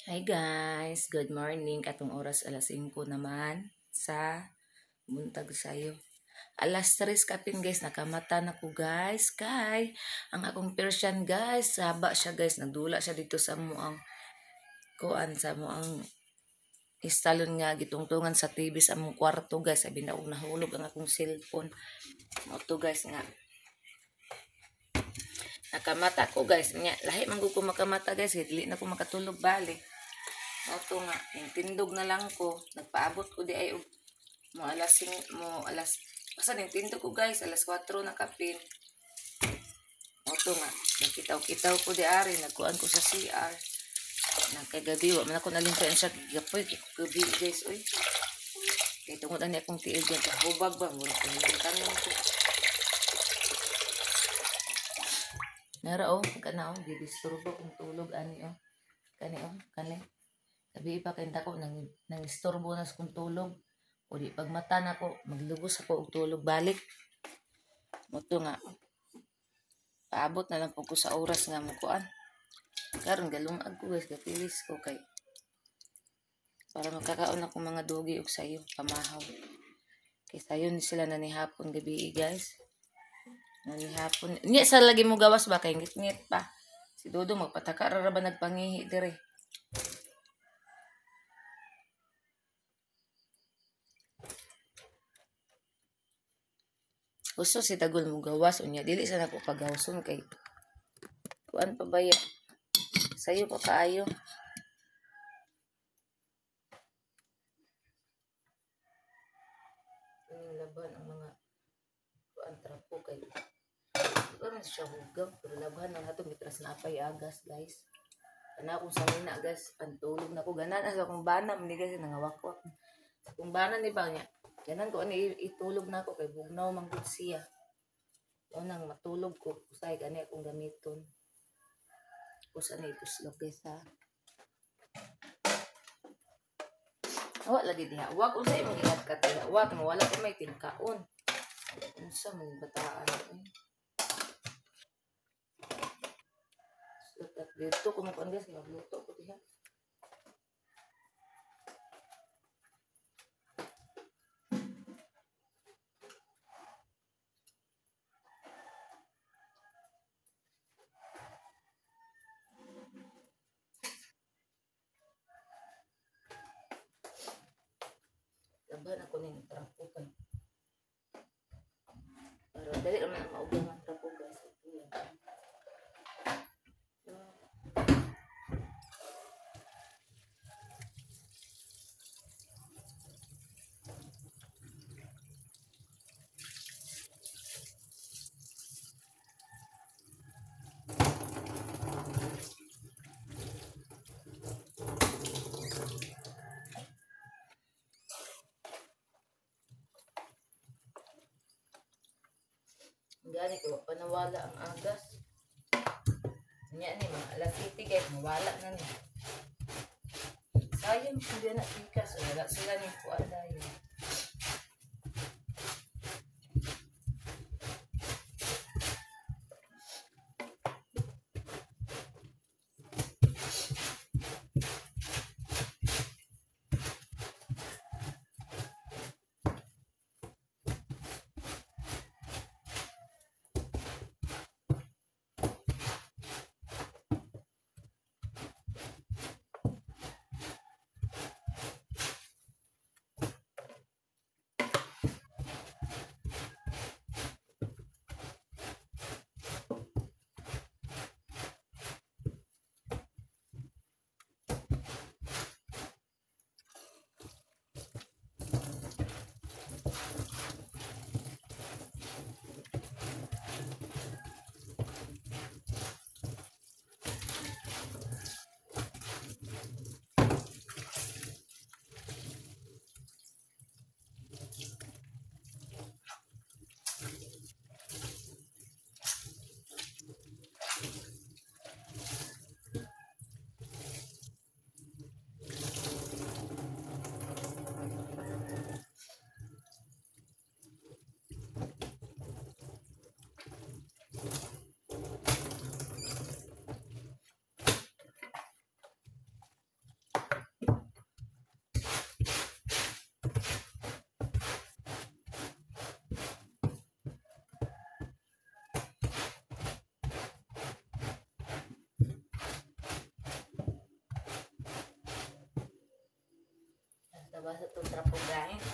Hi guys, good morning. Katong oras alas 5 naman sa buntag sayo. Alas 3 kapin guys, nakamata na ko guys. Kay, ang akong Persian guys, haba siya guys. Nagdula siya dito sa muang kuan sa muang istalon nga gitungtungan sa TV sa among kwarto guys. Sabi na nahulog ang akong cellphone. Mo to guys nga. Nakamata ko guys. Nya, lahi man ko makamata guys. Dili na ko makatulog balik. Oto nga, yung tindog na lang ko, nagpaabot ko di ay mo alas basta yung tindog ko guys, alas 4 na kapin. Oto nga, nagkitaw-kitaw ko di ari, nagkuhan ko sa CR. Nagkagabi, wa man ako nalimpayan siya, gapoy, gabi guys, oy. Kaya tungod ani akong tiil dyan, hubag ba, mura ko tanong ko. Nara oh, kana oh, gidisturbo kong tulog ani oh. Kani oh, kani. Sabi pa kay dako nang istorbo na sa kong tulog. O di pagmata na ko, maglugos ako og tulog balik. Moto nga. Paabot na lang po ko sa oras nga mo kuan. Karon galungag ko guys, gapilis ko kay para makakaon ako mga dugi og sayo, pamahaw. Kay sayo ni sila nanihapon gabi guys. Nanihapon. Nya sa lagi mo gawas ba kay ngit-ngit pa. Si Dodo magpataka ra ba nagpangihi dire. Gusto si Tagol mo gawas unya dili sa nako pagawson kay kuan pa baya sayo pa kaayo. Laban ang mga kuan trapo kay kuan siya hugaw pero laban ang hatong mitras na apay agas guys. Kana akong sanina guys pantulog na ko ganan sa akong bana ni guys nangawakwak. Sa akong bana ni ba niya ganan ko ani itulog na ako kay bugnaw man gud siya. Nang matulog ko usay gani akong gamiton. Usa ni ituslog guys ha. Awa lagi diha. Wa ko sa imong gihat ka diha. Wa mo wala ko may tinkaon. Unsa man bataan eh. Dito ko mo guys magluto ko diha. Laban ako ning trapo kay. Pero dali naman maugang ang trapo guys. Gani ko panawala ang agas. Nya ni mga alas 7 guys mawala na ni. Sayang sila na tikas wala sila ni kuan dayon. nabasa itong trapo guys.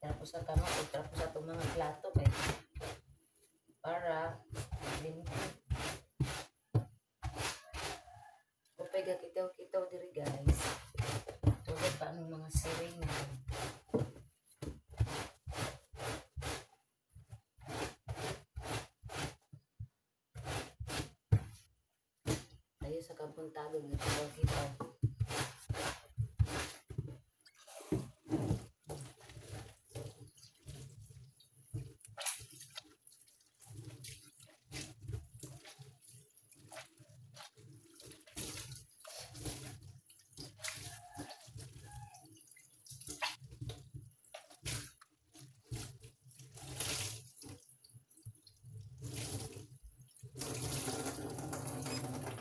Tapos sa kama, tapos sa itong mga plato kay para limpyo. Kapag kitaw-kitaw diri guys. Tulad pa ang mga siringan. Tayo sa kabuntagon na kitaw-kitaw.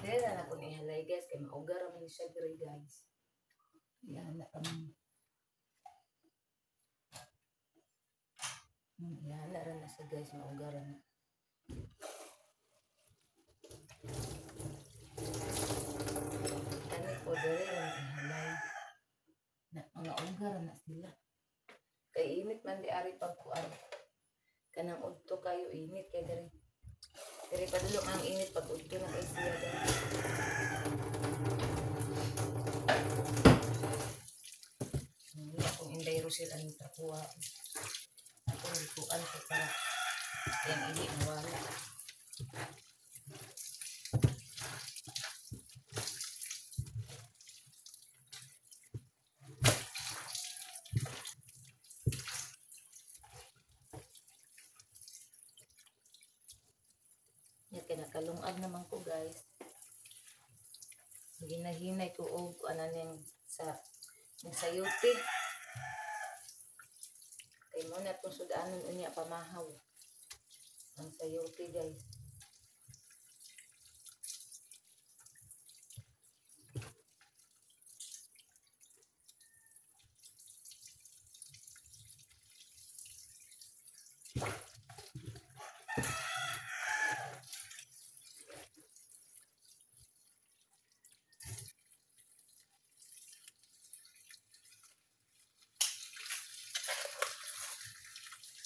Dahil na ako nihalay guys, kaya maugar naman siya diri guys. Yan na kami. Yan na rin na siya guys, maugar na. Kani po diri lang ihalay. Na mga ugar na sila. Kay init man di ari pagkuan. Kanang udto kayo init kay diri. Diri padulong ang init pag udto na kay siya guys. Hindi akong inday rosil ang trakuha. Akong likuan ko para yung hindi nawala. Yan, kinakalungag naman ko guys. Ginahinay ko og ano niyang yung sayuti. Kay mo na itong sudanon unya pamahaw. Ang sayuti guys.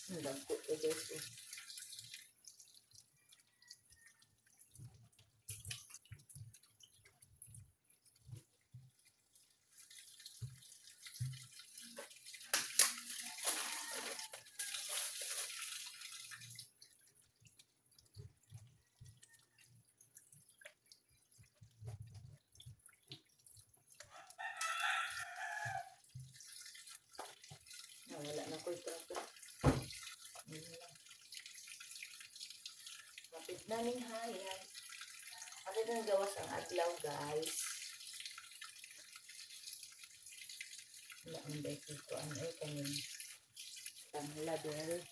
Ang dagko ko guys. Wala na ko ito ako. Kapit naming hayay. Kapit nang gawas ang adlaw guys. Wala ang dahil ko ano ay kanyang tangladel.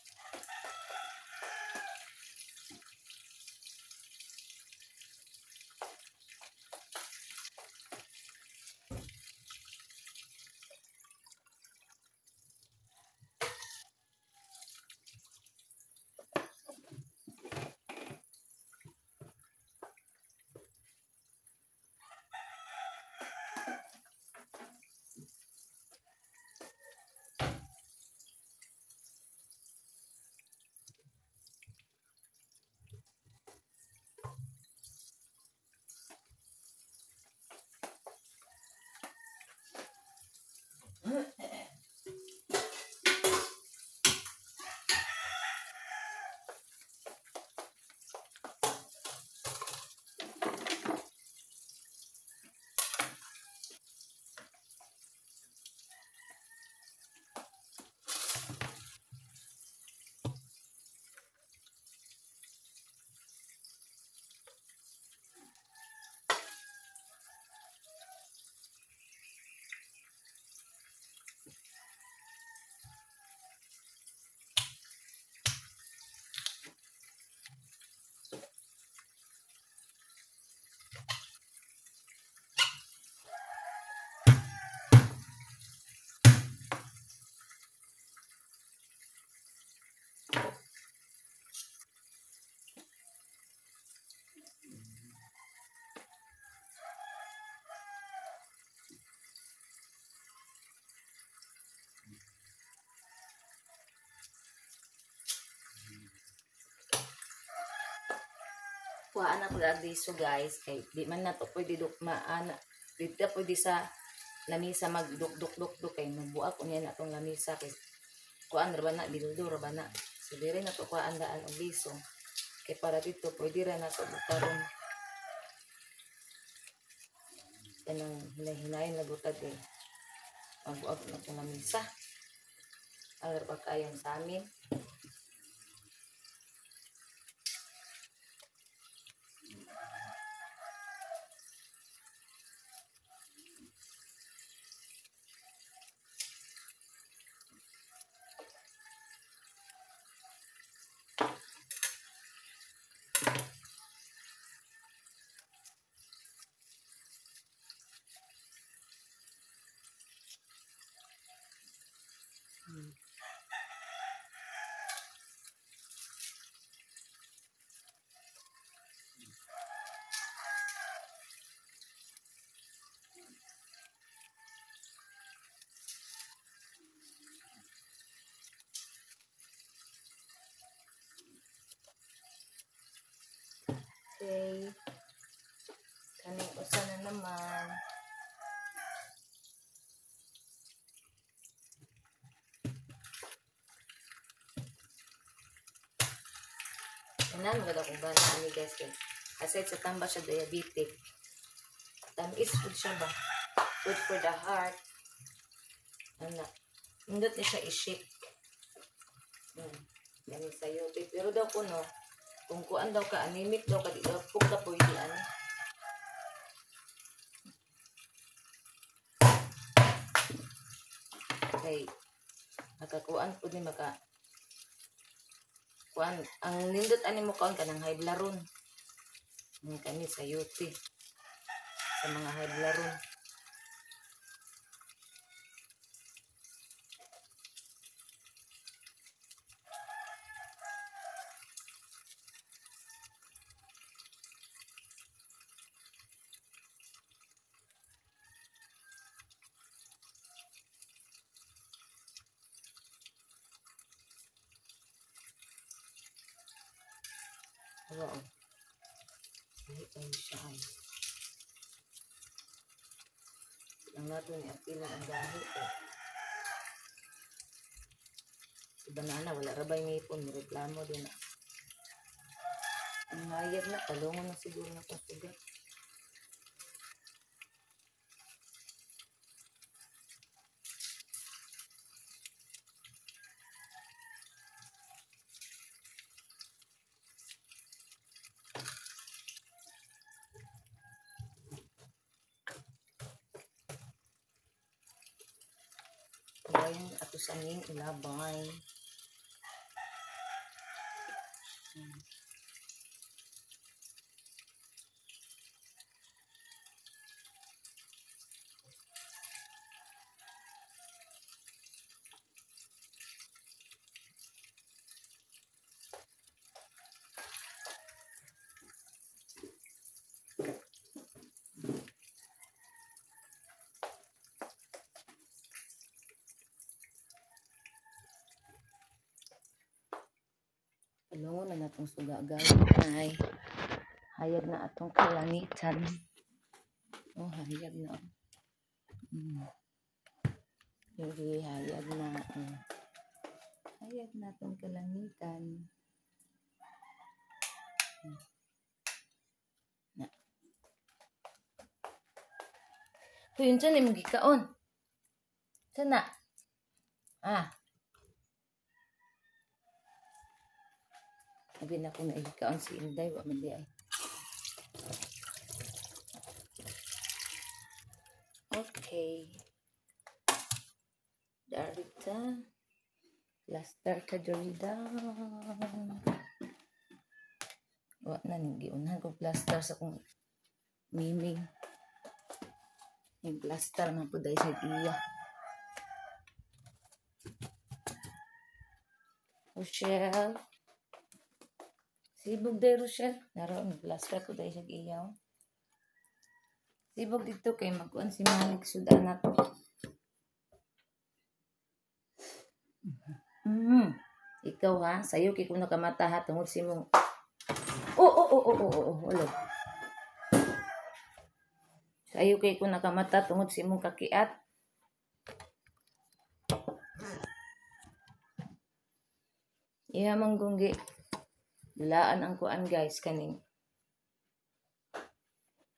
Kuhaan ako agliso guys. Kay di man na to pwede maana. Di ta pwede sa lamisa magduk-duk-duk-duk kay magbuak unya na tong lamisa kay kuhaan ra ba na bildo ra ba na. So dire na to kuhaan daan og liso. Kay para dito pwede ra na sa butaron. Kanang hinay-hinayin na butad eh. Magbuak na tong lamisa. Agar pa kayang sa amin. Okay. Kaning usa na naman. Kanan maganda kung ba na guys. Kasi sa tamba siya diabetic. Tamis food siya ba? Good for the heart. Anak. Hindot niya siya i-shake. Yan sa'yo. Pero daw ko no, kung kuan daw ka, anemic daw ka, di daw kung ka pwede ano. Okay. Makakuan po din kuan. Ang nindot ani mo kaon ka ng high blaron. Kami sa yuti. Sa mga high blaron. Oo. Ay siya ay. Ang nato ni Apila ang dahil eh. Si Banana, wala rabay ngipon. Reklamo din na. Ang hayag na, talungan na siguro na itong sugat. Ngayon, ato sa aming ilabay. Talungan na natong suga guys. Ay, hayag na atong kalangitan. Oh, hayag na. Hindi, hayag na. Hayag na atong kalangitan. Na. So, yun dyan, yung gikaon. Sana. Sabi na ko na igikaon si Inday. Wa man di ay. Okay. Darita. Plaster ka Dorida. Wa na giunahan ko plaster sa kong miming. Yung plaster man po dahil sa iya. Rochelle. Sibog day Rochelle. Naroon, plaster ko dahil sa iya. Sibog dito kay magkuhan si Malik sudan na to. Ikaw ha, sayo kay kung nakamata ha, tungod si mong... Oh! Ulo. Sayo kay ko nakamata tungod sa imong kakiat. Iya manggunggi. Dilaan ang kuan guys kaning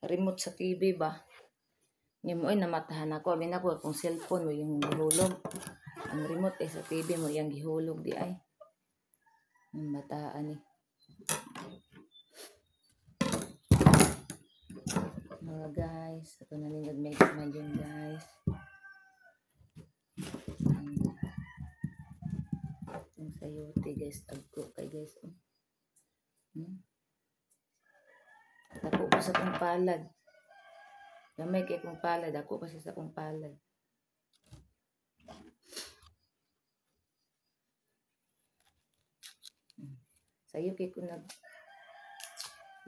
remote sa TV ba. Ni mo ay namatahan ako. Abi na ko kung cellphone mo yung gihulog. Ang remote ay sa TV mo yung gihulog di ay. Ang bataan ni. Mga guys, ito na rin nag-make man yun guys. Yung sayote guys, tagko kay guys. Ako pa sa kong palad. Gamay kay kong palad, ako pa sa kong palad. Sayo kay ko nag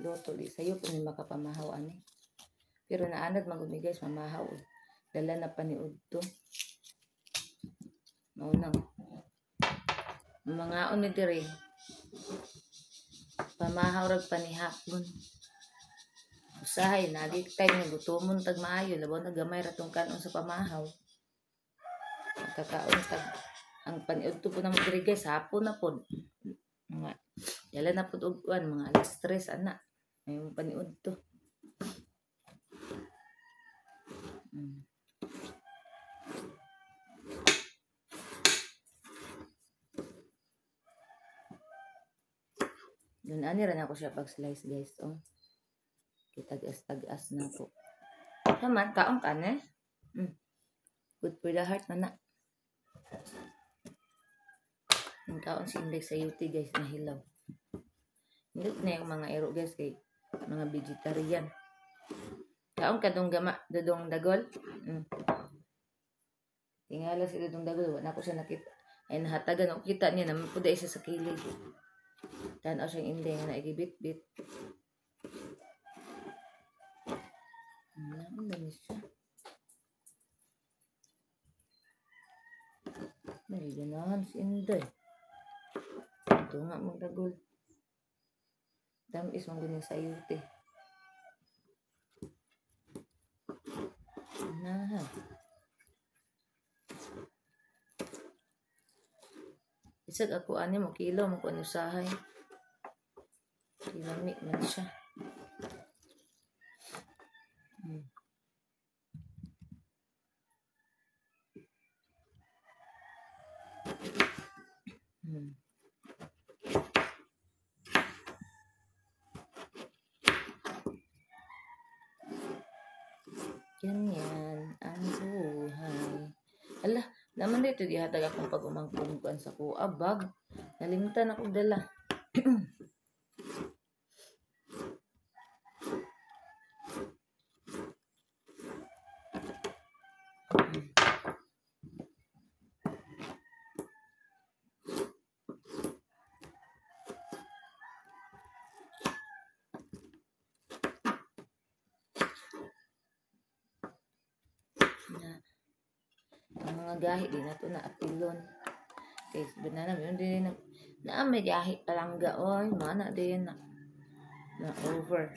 loto di sayo ko ni makapamahaw ani. Pero naanad magumi guys mamahaw. Dala na paniud to. Maunang mga on ni dire. Pamahaw rag panihapon. Usahay nagik time nga gutomon tag maayo labaw na gamay ra tong kanon sa pamahaw. Kakaon tag ang paniud to po na mo dire guys hapon na pod. Mga dala na pod og kuan mga alas 3 ana. May paniud to. Yun, ani rin ako siya pag-slice guys. Oh. Kitag-as na po. Naman, kaong ka na. Good for the heart na na. Yung kaong si Index sa UT guys na hilaw. Hindi na yung mga ero guys kay mga vegetarian. Kaong kadong gama, dadong dagol. Tingala si dadong dagol. Wala ko siya nakita. Ay nahatagan ako kita niya naman po dahil isa sa kilid. Tanaw siyang hindi nga naigibit-bit. Ang dami siya. Nagiganahan si Inday. Ito nga mong dagol. Tamis mong ganyan sa ayute. Nahan. Isag ako ani mo kilo mo kung usahay. Kilami man siya. Ganyan ang buhay. Ala, naman dito dihatag akong pag-umangkungkuan sa kuha bag. Nalimutan ako dala. Ang mga gahi din na ito na apilon. Okay, banana yun din na may gahi palangga. Oy, mana din na over.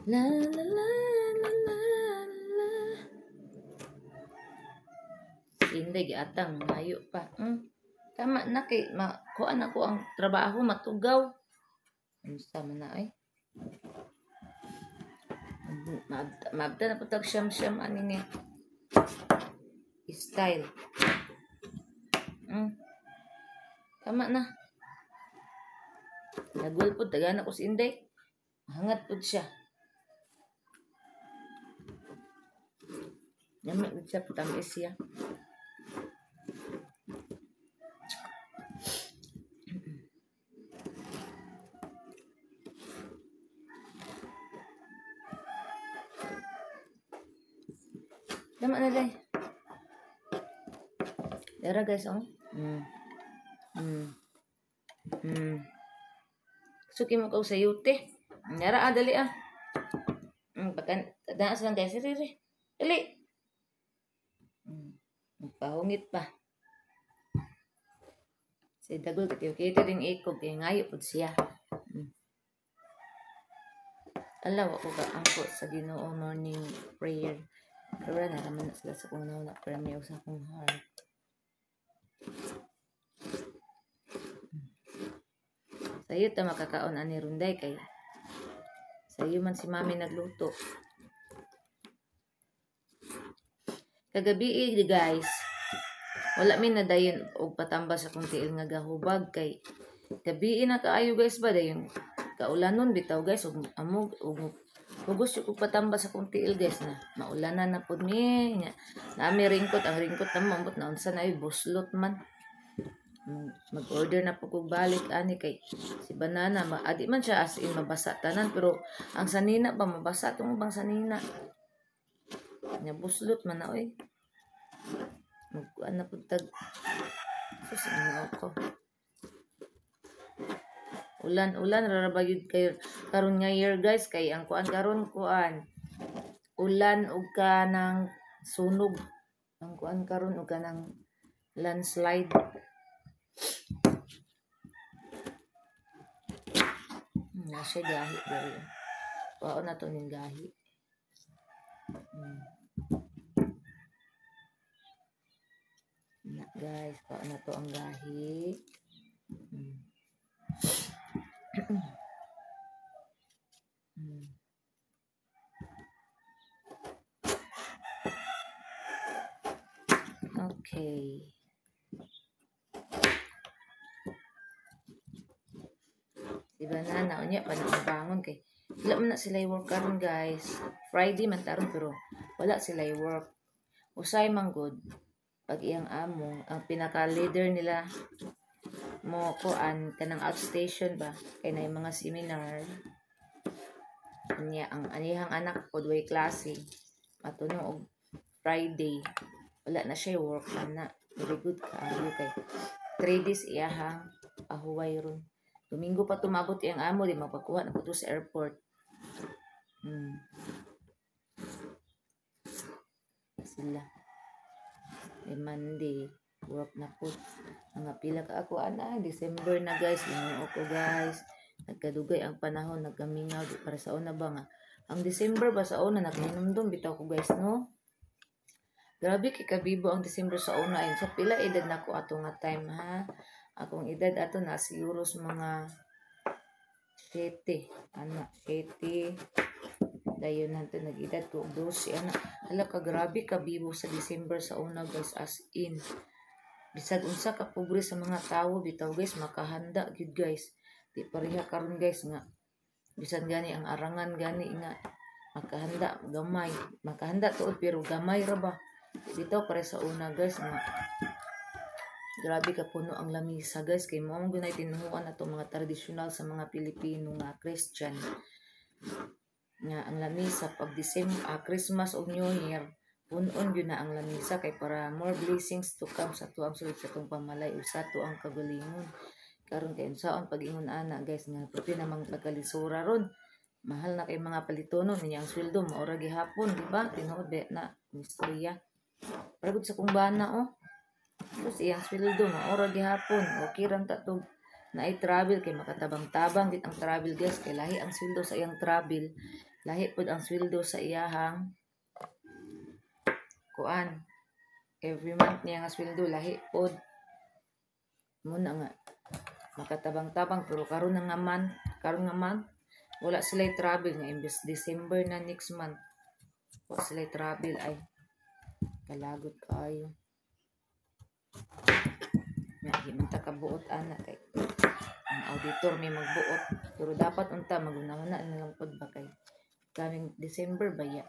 La la la la la la. Hindi giatang mayo pa. Tama na kay kuan ako ang trabaho matugaw. Unsa man na ay? Mabda na putag siyam ani ni style. Tama na. Nagul pud tagan ako si Inday. Hangat pud siya. Naman siya tamis siya. Tama na day. Dara guys, oh. Suki mo ko sa yute. Dara dali ah. Pagkan taas lang guys, riri. Dali. Magpahungit pa. Si Dagol katiyo-kito din ikog kay ngayo pud siya. Alaw ako ka angko sa Ginoo morning prayer. Pero wala naraman na sila sa kung na premyo sa akong heart. Sa'yo ta makakaon ani Runday kay sa'yo man si Mami nagluto. Kagabi guys, wala mi na dayon og patamba sa kung tiil nga gahubag kay gabi na kaayo guys ba dayon kaulanon bitaw guys ug amog ug gusto ko patamba sa kung tiil guys na maulanan na pud mi nya nami ringkot ang ringkot na mambot na unsa na ay buslot man. Mag-order na po kong balik ani kay si Banana adi man siya as in mabasa tanan pero ang sanina ba mabasa tong bang sanina nya buslot man na oy magkuan na pud tag susino ako ulan rarabayud kayo karon nga year guys kay ang kuan karon kuan ulan ug kanang sunog ang kuan karon ug kanang landslide. Nasa gahi diri. Wao na to ning gahi. Na guys, wao na to ang gahi. Okay. Si Banana unya pa nakabangon kay wala man na sila work karon guys. Friday man taron pero wala sila work. Usay man good pag iyang amo ang pinaka leader nila mo kuan kanang outstation ba kay nay mga seminar niya ang anihang anak pod way klase matuno og Friday wala na siya work na very good kaayo kay 3 days iyahang ahuway ron. Domingo pa tumabot iyang amo di magpakuha na pud sa airport. Sila Monday work na po mga pila ka ako ana December na guys linuo ko guys nagkadugay ang panahon nagkamingaw para sa una ba nga ang December ba sa una naghinumdum bitaw ko guys no grabe kay kabibo ang December sa una ay sa pila edad nako ato nga time ha akong edad ato na siguro sa mga 7 ana 7 dayon nato nag-edad ko 12 ana hala ka grabe kabibo sa December sa una guys as in bisag unsa ka pobre sa mga tawo bitaw guys makahanda gid guys di pareha karon guys nga bisan gani ang arangan gani nga makahanda gamay makahanda tuod pero gamay ra ba bitaw pare sa una guys nga grabe ka puno ang lamisa guys kay mao gunay tinuhuan nato mga tradisyonal sa mga Pilipino nga Christian nga ang lamisa pag December Christmas o New Year punon yun na ang lamisa kay para more blessings to come sa tuang sulod sa tong pamalay o sa tuang kagalingon karon kay unsaon pag-ingon ana guys nga pwede namang pagkalisura ron mahal na kay mga palitonon niya ang sweldo maura gihapon di ba tinuod na istorya para sa kung bana tapos iyang sweldo maura gihapon okay ran tatog na ay travel kay makatabang-tabang gid ang travel guys kay lahi ang sweldo sa iyang travel lahi pud ang sweldo sa iyahang kuan every month niya nga sweldo lahi pod muna nga makatabang-tabang pero karon nga month wala sila travel nga imbes December na next month wala sila travel ay kalagot kayo nga himanta ka buot ana kay ang auditor may magbuot pero dapat unta magunahuna na lang pod ba kay kaming December ba ya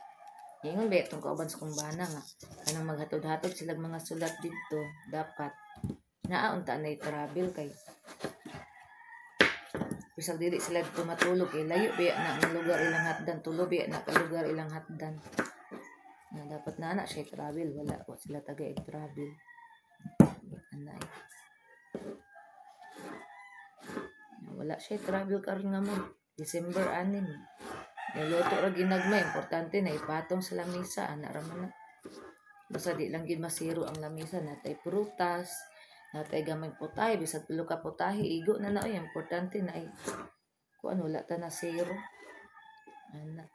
ingon ba itong kauban sa kumbana nga kanang maghatod-hatod sila mga sulat dito dapat naa unta na travel kay bisag dili sila tumatulog kay layo biya na ang lugar ilang hatdan tulo biya na ka lugar ilang hatdan na dapat na siya travel wala sila taga travel anay wala siya travel karon nga mo December 6 Niluto ra ginagmay, importante na ipatong sa lamisa, ana ra man na. Basta di lang gid masiro ang lamisa, natay prutas, natay gamay putahe, bisag tulo ka putahe, igo na na oy, importante na ay kuan wala ta na zero. Ana.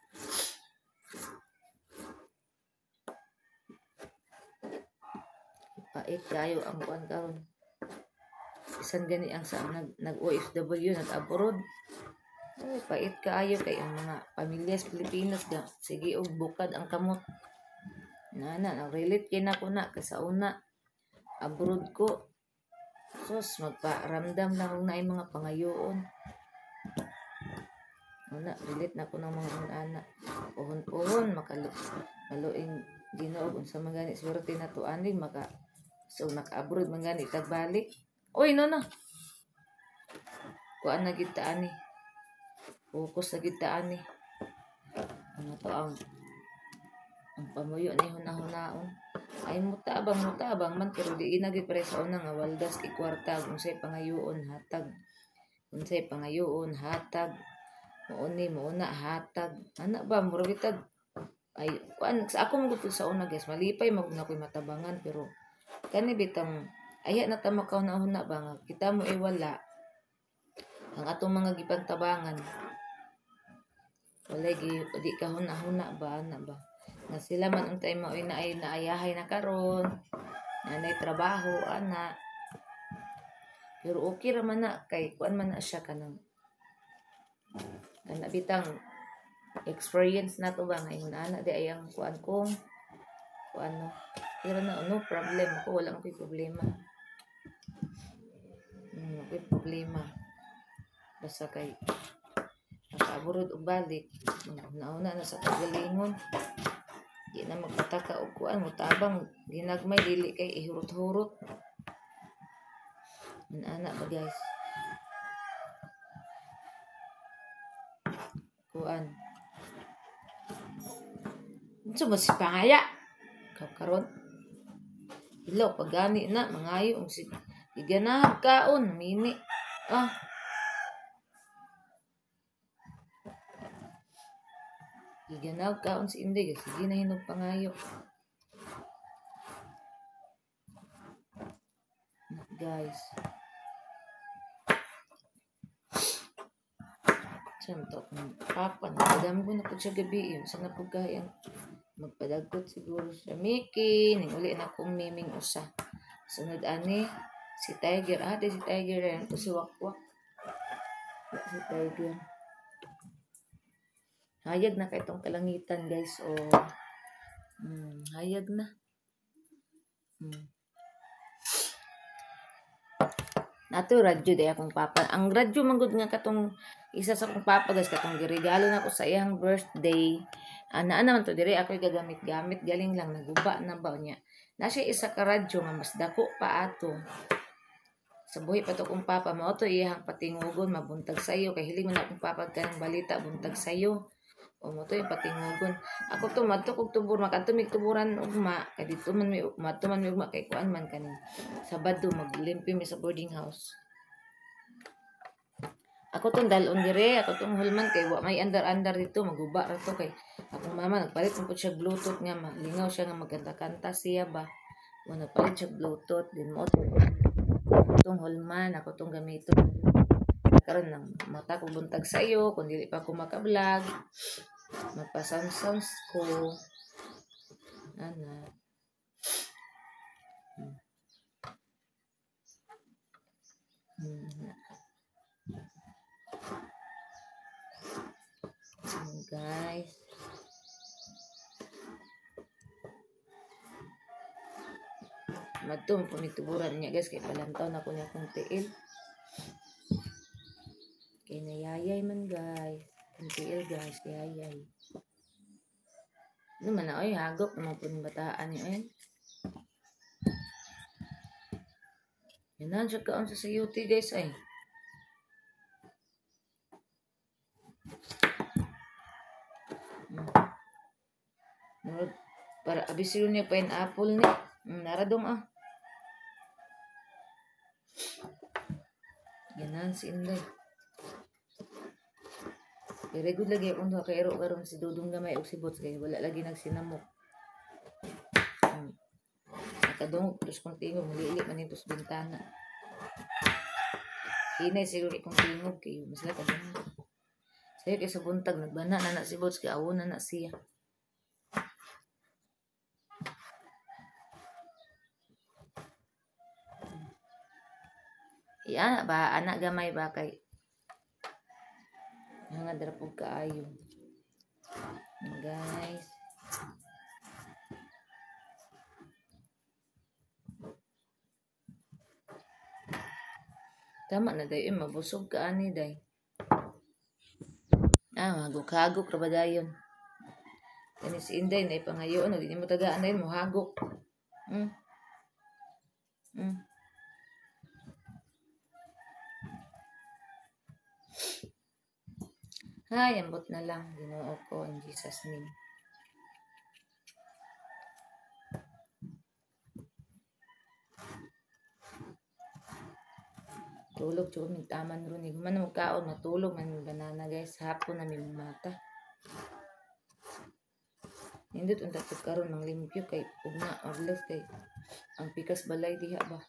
Pait kayo ang kuan karon. Isan gani ang sa nag OFW nag-abroad. Ay, pait kaayo kay ang mga pamilya sa Pilipinas ga sige og bukad ang kamot. Na relate kay na ko na kasi una abroad ko. Sus magparamdam lang og naay mga pangayoon. Una relate na ko ng mga anak. Puhon-puhon maluing Ginoo unsa man gani swerte na to ani naka-abroad man gani tagbalik. Oy no. Kuan na gid ta ani. Focus na gid ta ani. Ano to ang pamuyo ni hunahon ay mutabang man pero di ina gid pre sa una nga waldas kay kwarta unsay pangayoon hatag mouna hatag ana ba mura bitag ay kuan sa ako mo sa una guys malipay maguna koy matabangan pero kani bitang aya na ta makauna-una ba nga kita mo wala ang atong mga gipantabangan wala di ka huna-huna ba ana ba nga sila man untay maoy na ay naayahay na karon nanay trabaho ana pero okay ra man na kay kuan man na siya kanang ana bitang experience na to ba ngayon ana di ay ang kuan kong kuano pero no problem ako wala akong problema may problema basta kay nakaburod og balik nauna na sa kagalingon di na magpataka og kuan mutabang ginagmay dili kay ihurot-hurot ana ba guys kuan unsa ba si pangaya karon ilo pagani na mangayo ang si iganahag kaon mini iganahag kaon si Inday sige na hinog pangayo guys santo papa nagadam ko na po siya gabi yun sa napugayang magpadagkot siguro siya Mickey ning uli na kong miming usa sunod ani si Tiger si Tiger yan to si Wakwak si Tiger hayag na kay tong kalangitan guys hayag na nato radyo day akong papa ang radyo manggod nga katong isa sa akong papa guys katong giregalo na ko sa iyang birthday ana naman to dire ako gagamit galing lang naguba na ba niya na siya isa ka radyo nga mas dako pa ato sa buhi pa to kong papa mao to iyang patingugon mabuntag sayo kay hiling man akong papa kanang balita buntag sayo o mo to yung patingugon ako to madto kog tubor makantumig tuburan ugma kay dito man mi ugma kay kuan man kaning Sabado maglimpi mi sa boarding house ako tong dalon dire ako tong hulman kay wa may andar dito maguba ra to kay akong mama nagpalit pud siya bluetooth nga malingaw siya nga magkanta-kanta siya ba o nagpalit siya bluetooth din mo tong hulman ako tong gamito karon nang mata ko buntag sayo kun dili pa ako maka-vlog magpa-sounds ko ana guys madto pumituburan niya guys kay palantaw na ko niya kung tiil kay nayayay man guys kung tiil guys yayay ano man na oy hagok naman po ng bataan niyo yan na siya kaon sa sayuti guys ay para abisiro niya pineapple ni naradong Ganan si Inday. Very good lagi akong duha kay ero karon si Dudong gamay og si Bots kay wala lagi nagsinamok. Nakadungog tus kong tingog malili man ito sa bintana. Hinay siguro ikong tingog kay mas nakadungog. Sayo kay sa buntag nagbana na si Bots kay awo na siya. Iya ba anak gamay ba kay nga drapog kaayo. Guys. Tama na dayo mabusog ka ani day. Hagok-hagok ra ba dayon. Kani si Inday na ipangayoon di mo tagaan dayon mo hagok. Hay, ambot na lang. Ginoo ko in Jesus name. Tulog chud mig taman ron ni man mo kaon matulog man banana guys hapon na mi mata. Nindot unta pud karon mang limpyo kay ugna orles kay ang pikas balay diha ba.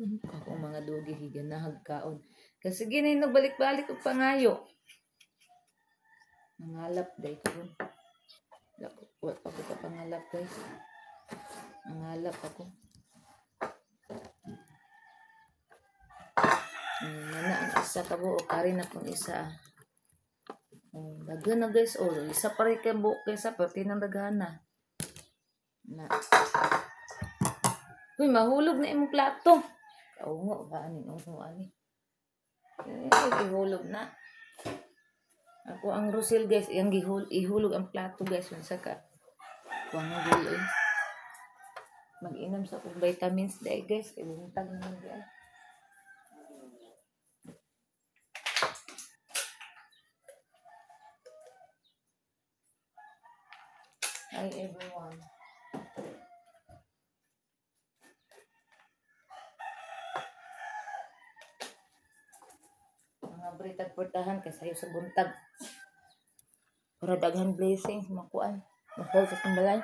Ako mga dugi higanahag kaon. Kasi ginay nagbalik-balik og pangayo. Nangalap day karon. Wat pa ko pangalap guys. Nangalap ako. Nana ang isa ka buok kari na kung isa. Daghan na guys isa pa rin kay buok kaysa perti ng daghan na. Uy, mahulog na imong plato. Oo nga, baanin ang ani. Ihulog na. Ako ang Rosil guys, yang ihulog ang plato guys, unsa ka. Kuha nga gulo eh. Mag-inom sa kong vitamins day guys, kay buntag naman guys. Hi everyone. Britag portahan kay sayo sa buntag. Para daghan blessings makuan. Mahal sa balay.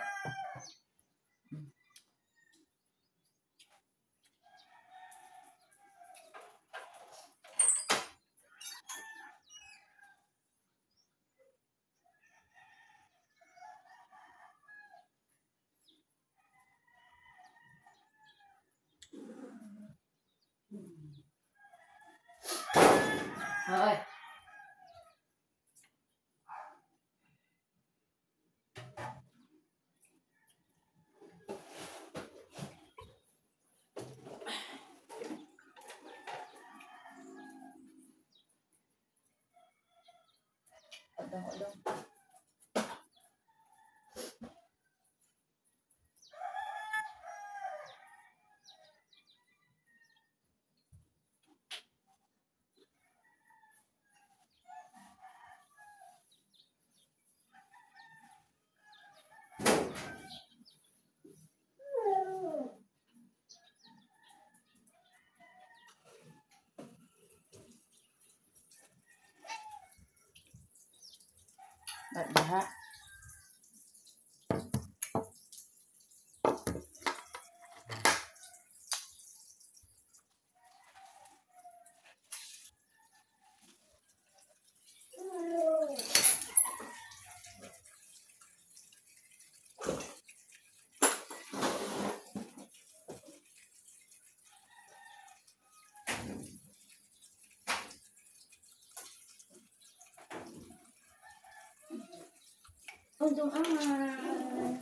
Hoy. Odong. Daha. Untung aman.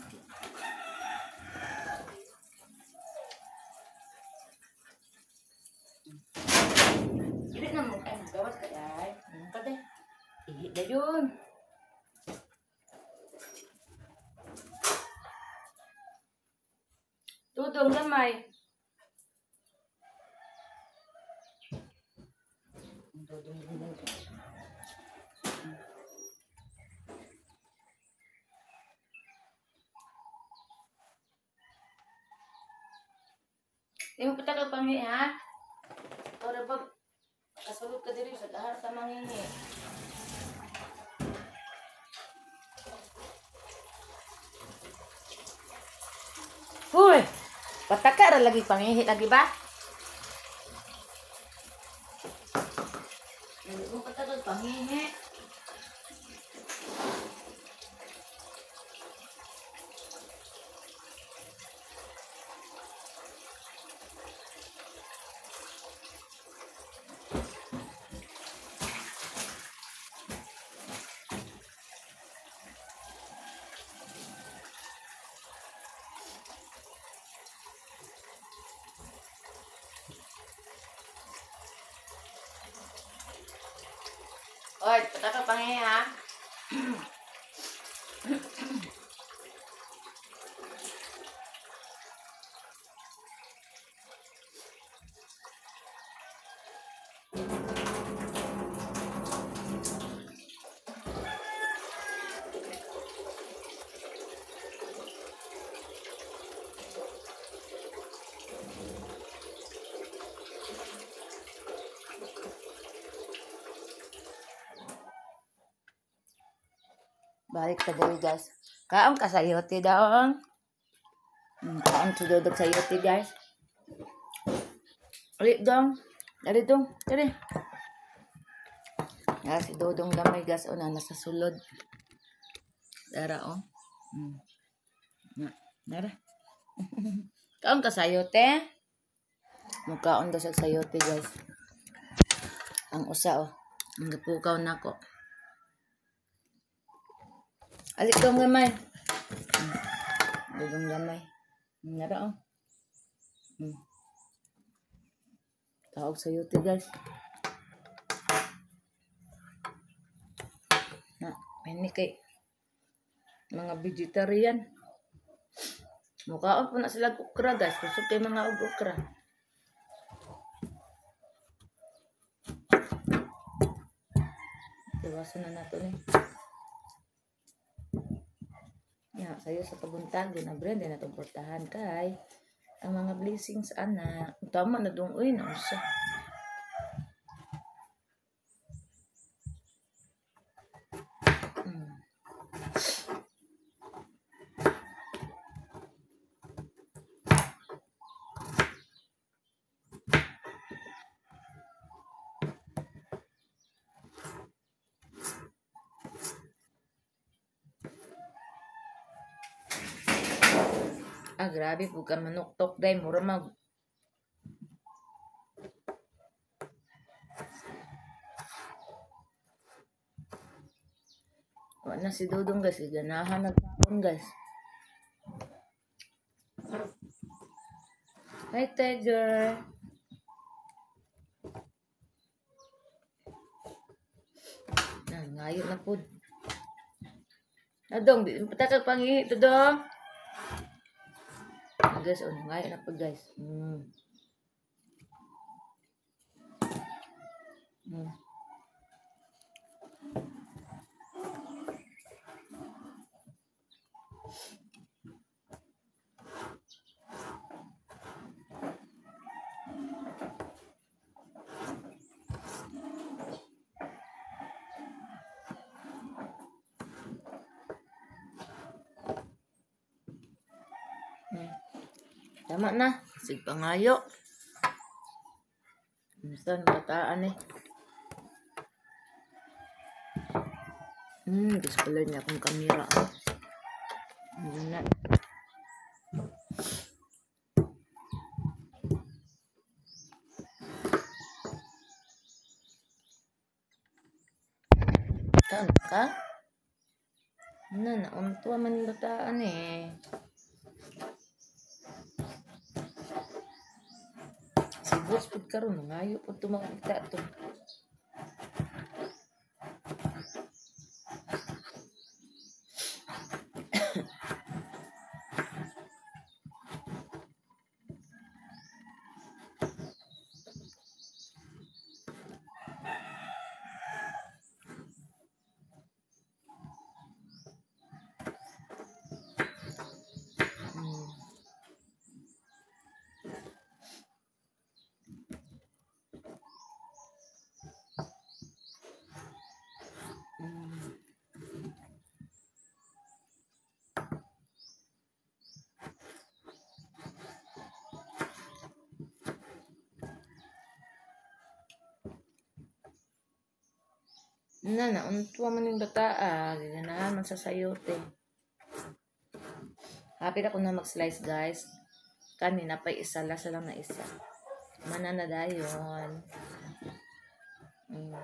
Hindi na mo ay gawas ka dai. Ano ka dai? Ihit na yun. dudong gamay. Dudong. Di mo patakal panghi ha? Para pag kasulog ka diri sa kahar sa manghingi. Huy! Pataka ra lagi panghihi lagi ba? Di mo patakal panghihi. Oy, patakal panghihi ha? Balik ka dali guys. Kaon ka sayote daw. Kaon sa dodog sayote guys. Ulit dong. Dali dong. Dali. Ya, si Dodong gamay guys. O na, nasa sulod. Dara o. Dara. Kaon ka sayote. Mukhaon daw sa sayote guys. Ang usa o. Ang gapukaw na ko. Alik dong gamay. Dodong gamay. Nara o. Tawag sayote guys. Na, ini kay mga vegetarian. Mukhaon po na sila okra guys. Kusog kay mga okra. Iwasan na nato ni. Ya, sayo sa pabuntag din na brand na itong portahan kay ang mga blessings anak. Tama na dong uy na usa. Ah, grabe po ka manuktok day. Mura mag... Wala na si Dodong guys. Ganahan nagkaon guys. Hi Tiger. Ngayon na po. Dodong, patakag pangihi. Dodong. Guys, ngayon na po guys. Tama na. Sig pangayo. Minsan bataan eh. Display niya akong kamera. Na. Kan ka? Nauntua man bataan eh. Sigos pud karon ngayo pud tumakita to. Nauntuwa man yung bata, ganahan man sa sayote. Happy ako na mag-slice, guys. Kanina pa isa, lasa lang na isa. Manana dayon. Mm.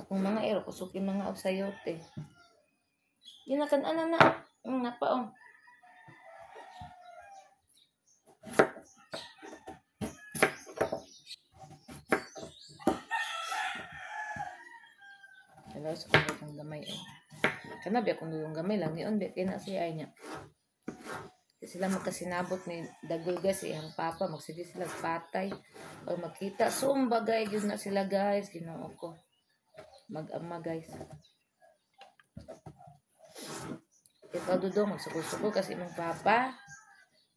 Akong mga ero, kusukin mga og sayote. Ginakan na. Nga pa, oh. Hello, sa kong gamay, oh. Kanabi akong dulong gamay lang. Yun, kaya na siya ay niya. Kasi sila magkasinabot ni Dagol, guys, ang papa, magsige sila patay. Pag makita, sumbagay, yun na sila, guys. Ginoo ko. Mag-ama, guys. Ikaw, Dudong, magsuko-suko kasi imong papa.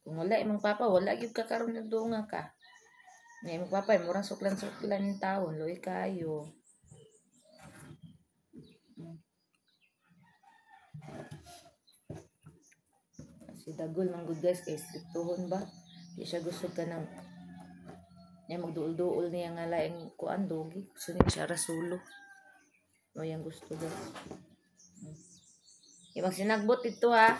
Kung wala imong papa, wala yung kakaroon ng dunga ka. Nga imong papa, murang suklan-suklan yung taon. Loy kayo. Si Dagol man good, guys, kay strictohon ba? Di siya gusto ka ng niya magduol-duol niya nga laing kuan dogi. Gusto niya siya rasulo. O yung gusto, guys. Yung sinagbot ito, ha.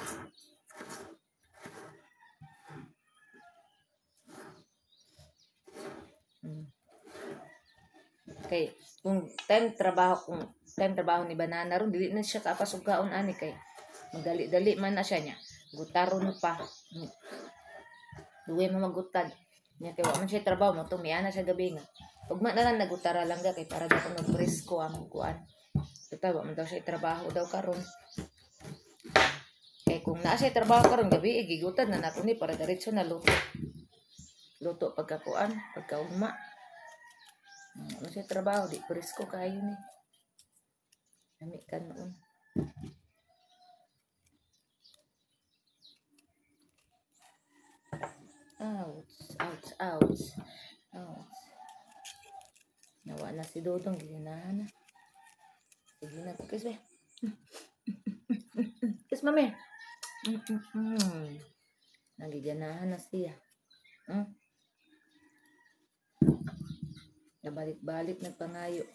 Kay kung time trabaho ni Banana ron, dili na siya kapasugkaon ani kay magdali-dali man na siya niya. Gutaron pa. Duwe mo magutad. Nya kay wa man siya trabaho mo tumiya na siya gabi nga. Ugma na lang nagutara lang kay para daw kuno presko ang kuan. Total wa man daw siya trabaho daw karon. Kay kung naa siya trabaho karon gabi gigutad na nato ni para diretso na luto. Luto pagkakuan, pagkaugma. Ano siya trabaho di presko kayo ni. Nami ka noon. Ouch. Nawa na si Dodong, ginahan na. Sige na, kiss me. Kiss mami. Nagiganahan na siya. Nabalik-balik nagpangayo.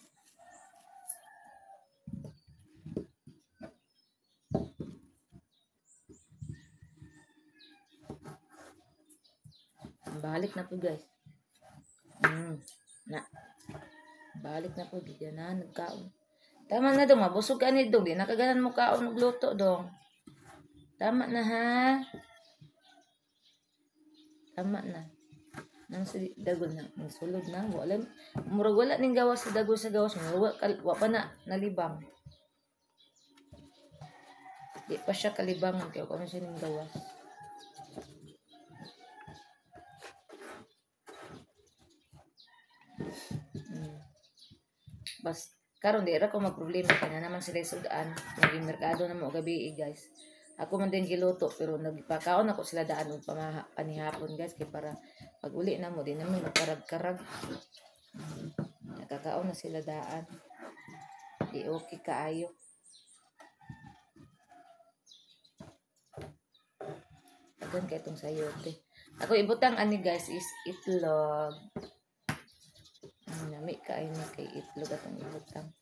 Balik na po, guys. Balik na po, giganahan, nagkaon. Tama na dong, mabusog ka ni dong. Di nakaganan mo kaon, nagluto dong. Tama na, ha? Tama na. Nang si Dagol na, sulod na. Murag wala ning gawas si Dagol sa gawas. Wa pa na, nalibang. Di pa siya kalibangan. Kaya kung siya ning gawas. Bas, karon di ra ko magproblema kanya naman sila sudan. Naging merkado na mo gabi, guys. Ako man din giluto pero nagpakaon ako sila daan og panihapon, guys, kay para pag uli na mo din naman magkarag-karag. Nakakaon na sila daan. Di okay kaayo. Agan kay itong sayote. Ako ibutang ani, guys, is itlog. Nami kain na kay itlog atong ibutang.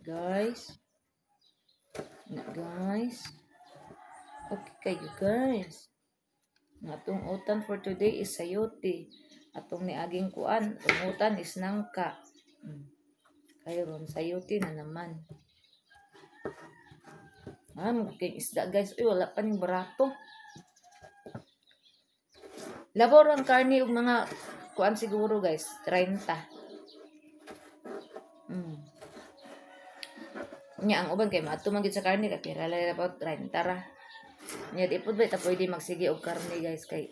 Guys. Okay kayo, guys. Atong utan for today is sayote. Atong niaging kuan, atong utan is nangka. Kayo ron, sayote na naman. Magking isda, guys. Uy, wala pa ning barato. Labor ang karne ug mga kuan siguro, guys. 30. Nya ang uban kay maato man gid sa karne kay pira la about 30 ra. Nya di pud ba ta pwede magsige og karne guys kay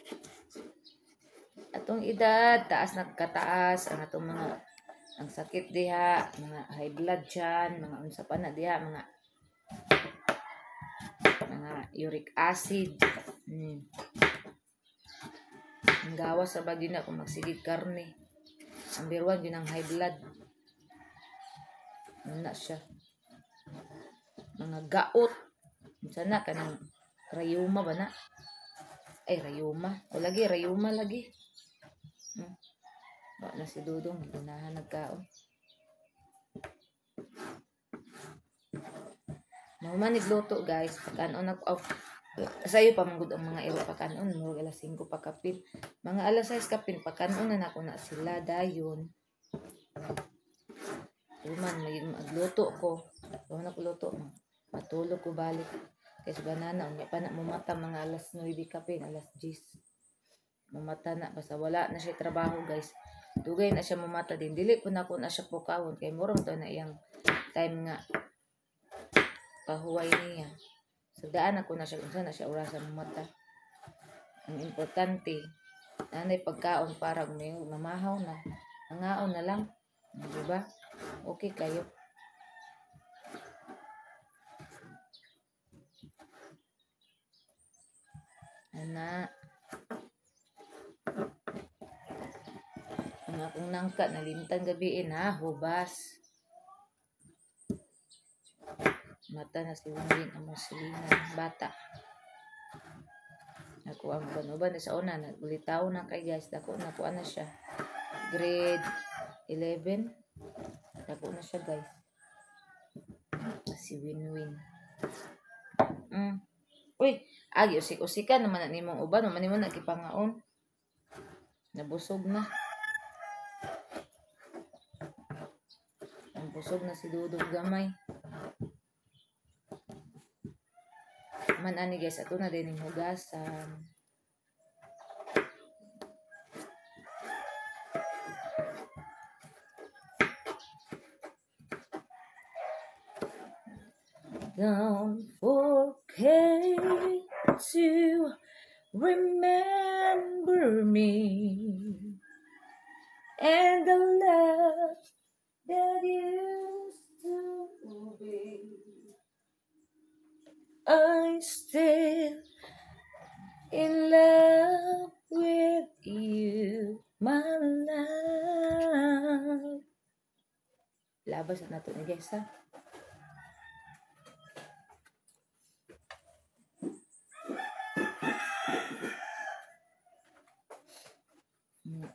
atong edad taas na kataas ang atong mga ang sakit diha, mga high blood dyan, mga unsa pa na diha, mga uric acid. Ang gawas sa bagyo na kung magsigig karne. Number 1 yun ang high blood. Ano na siya? Mga gaot. Sana kanang rayuma ba na? Ay, rayuma. O lagi, rayuma lagi. Ba na si Dudong. Ginahan nagkaon. Naman nagluto guys. Pagkano sayo pa manggod ang mga iro pagkanon. Murag alas 5 pa kapin. Mga alas 6 kapin. Pagkanon na nako na sila dayon. Tuman, magluto ko. Kung nagluto, matulog ko balik. Kasi banana, unya pa na mumata mga alas 9 kapin, alas 10. Mumata na, basta wala na siya trabaho guys. Dugay na siya mumata din. Dili ko na ko na siya pukawon. Kaya murang to na iyang time nga pahuway niya. So daan ako na siya, kung saan na siya orasan mumata. Ang importante, nanay pagkaon para may mamahaw na. Nangaon na lang. Diba? Okay kayo. Ana. Ang akong nangka nalimtan gabiin ha, hubas. Mata na si Wangin ang musilinan bata. Ako ang banuban sa una naglitaw na kay guys, dako na ko ana siya. Grade 11. Dako na siya guys. Si Winwin. Uy, agi usik-usikan naman na nimong uban, naman nimo nagipangaon. Nabusog na. Ang busog na si Dudong gamay. Man ani guys, ato na din yung hugasan. Don't forget to remember me and the love that used to be. I'm still in love with you, my love. Labas na nato ni guys ha.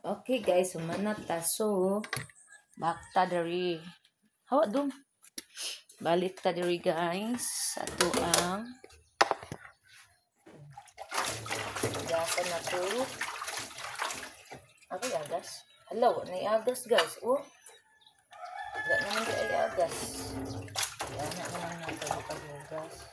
Okay guys, sumanat ta. So, bakta dari. Hawa dong. Balik ta dari guys. Ato ang gasan na to. Ako agas. Hello, naiagas guys. Oh. Wala naman di ay agas. Yan na naman natin magpagugas.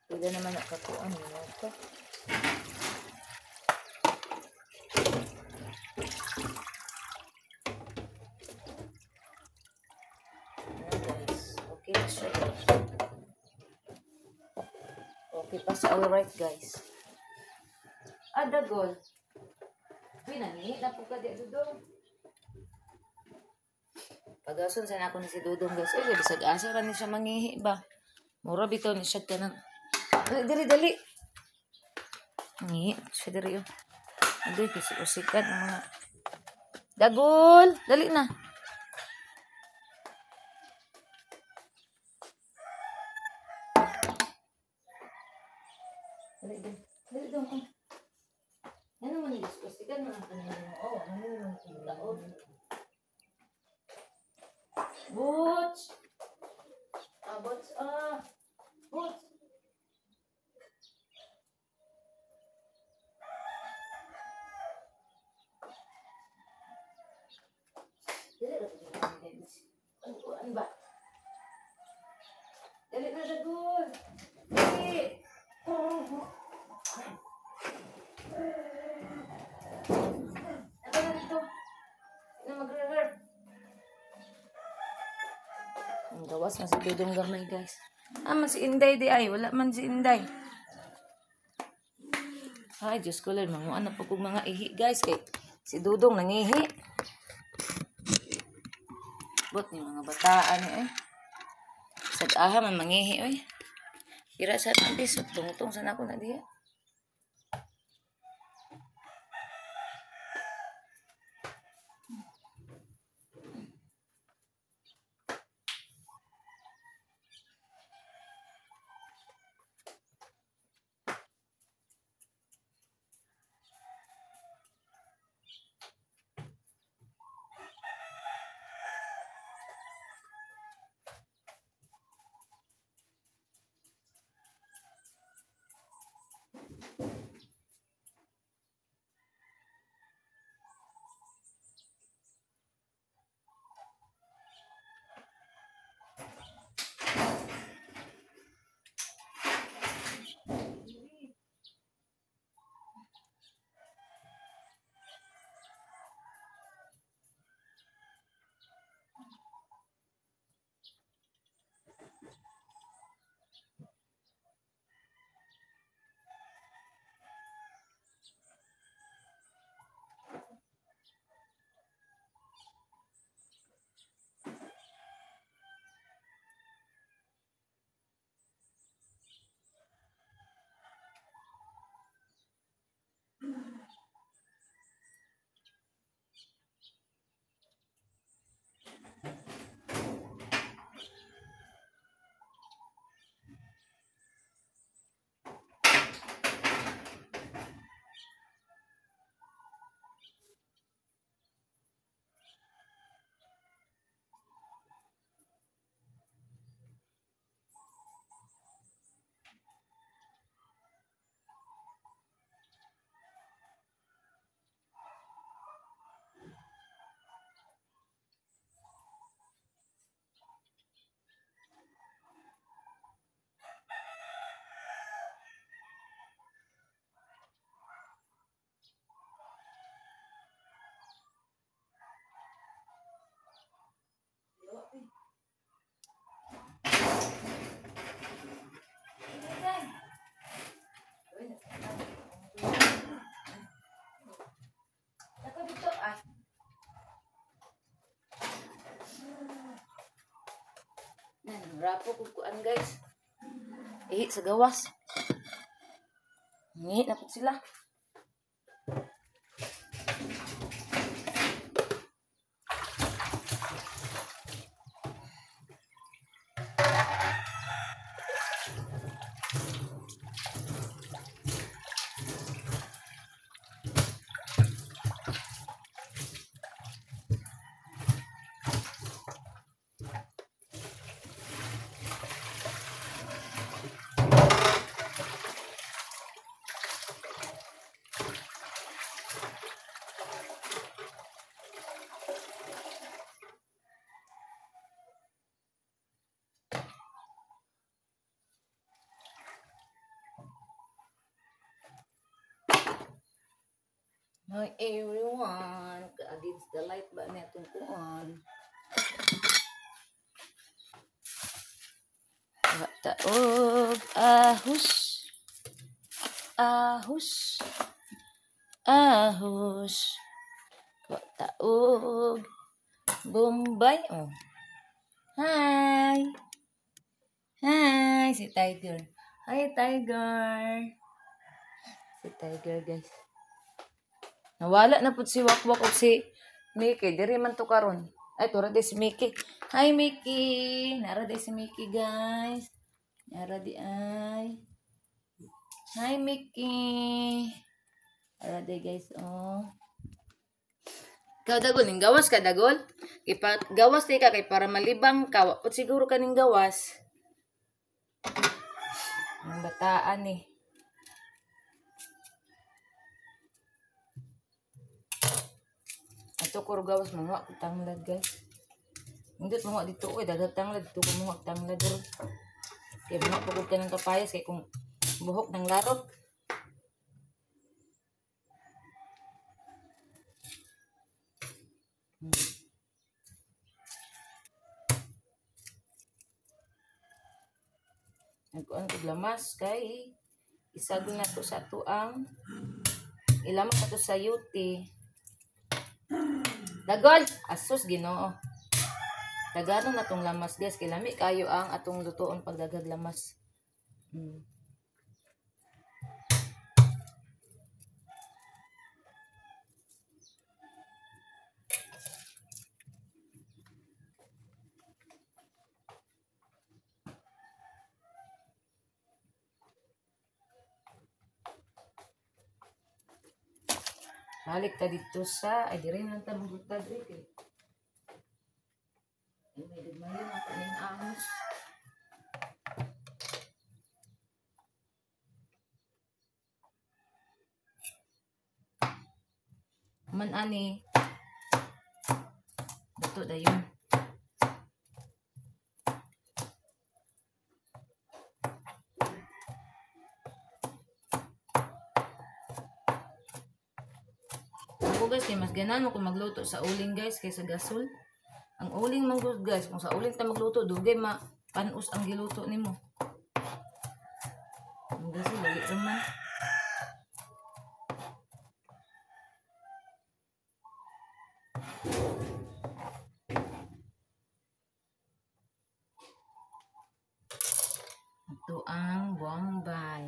Pwede naman nakakuan mo ito. Guys, okay na siya. Okay pa sa alright guys. Dagol. Pinani, na po ka di Dudong. Pagason sana ako ni si Dudong guys. Ay, bisag asa ra ni siya mangihi ba. Mura bitaw ni siya ka ng dali. Ngi, siya diri yun. Hindi, kasi usikan ang mga dagol. Dali na. Dali dong. Ano man yung usikan mo ang kanina mo. Oh, ano yung laod. Boots! Boots, Boots! Dili na po siya guys. Ano ba? Dali na siya good. Dali! Ako na dito. Na magre-rep. Ang gawas na si Dudong gamay guys. Man si Inday di ay. Wala man si Inday. Ay, Diyos ko lang. Manguan na po kong mga ihi guys. Kay si Dudong nangihi. Bot ni mga bataan eh. Sag-aha man mangihi eh. Kira sa nantis. Tungtong sana ako na diya. Ako dito rapo kukuan guys. Ihi sa gawas. Ihi na po sila. Hi everyone, against the light ba na itong kuan? Taog, ahus, ahus, ahus, taog, Bombay, oh. Hi, hi, si Tiger. Hi Tiger. Si Tiger guys. Nawala na pud si Wakwak o si Mickey. Diri man to karon. Ay, tura di si Mickey. Hi, Mickey. Nara di si Mickey, guys. Nara di ay. Hi, Mickey. Nara di, guys, oh. Ikaw dagol ning gawas ka dagol. Gawas di ka kay para malibang ka. Wapot siguro kaning gawas. Ang bataan eh. Ato ko gawas mga tanglad guys. Hindi mo dito oy dagat tanglad dito ko mga tanglad ro. Kaya mga pagod ka ng kapayas kay kung buhok ng larot. Nagkuan ko lamas kay isagol na to sa tuang ilamas na to sa yuti. Dagol! Asus Ginoo. Dagano na tong lamas guys. Kay lami kayo ang atong lutoon pag dagag lamas. Balik ta dito sa ay dire nang tabog ta dire. Ay may dagmayo na kaning ahos. Man ani. Dato dayon. Ako guys, kay mas ganan mo kung magluto sa uling guys kaysa gasol. Ang uling man guys, kung sa uling ta magluto, dugay panos ang giluto nimo. Ang gasol dali raman. Ito ang Bombay.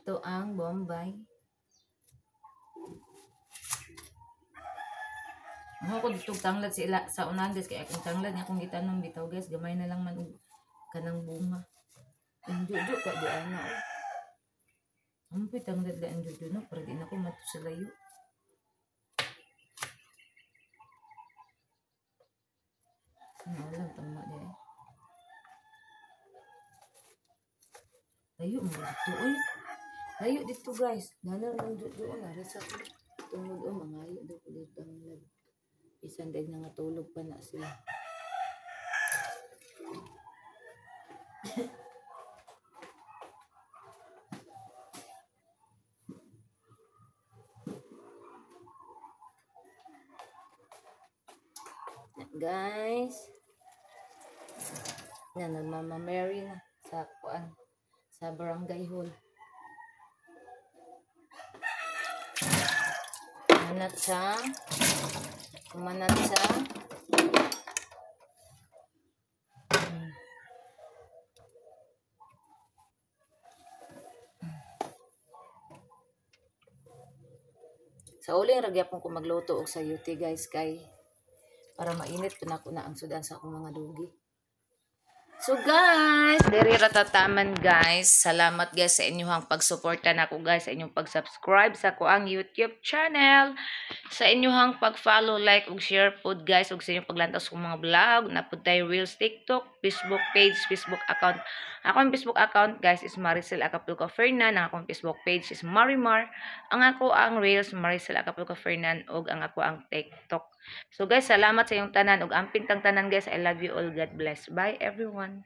Ito ang Bombay. Ako ko dito tanglad sa unahan guys kaya akong tanglad nga akong gitanong bitaw guys gamay na lang man kanang bunga. Ang jojo ka di ana. Ang tanglad la ang jojo no para di na ko mato sa layo. Lang tama di. Layo mo dito oy. Layo dito guys. Dana lang jojo na rasa tungod o mangayo do ko dito tanglad. Isang dag na nga tulog pa na sila. Guys. Yan, Mama Mary na sa kuan sa barangay hall. Kumanat sa sa uling ragyapon ko magluto og sayuti guys kay para mainit pa na ko na ang sudan sa akong mga dugi. So guys, diri ra tataman guys. Salamat guys sa inyong pagsuporta nako guys, sa inyong pag-subscribe sa ko ang YouTube channel, sa inyong pag-follow, like ug share pod guys ug sa inyong paglantaw sa mga vlog na pud tay Reels TikTok, Facebook page, Facebook account. Akong Facebook account guys is Maricel Acapulco Fernan, ang akong Facebook page is Marimar. Ang ako ang Reels Maricel Acapulco Fernan ug ang ako ang TikTok. So guys, salamat sa inyong tanan ug amping tang tanan guys. I love you all. God bless. Bye everyone.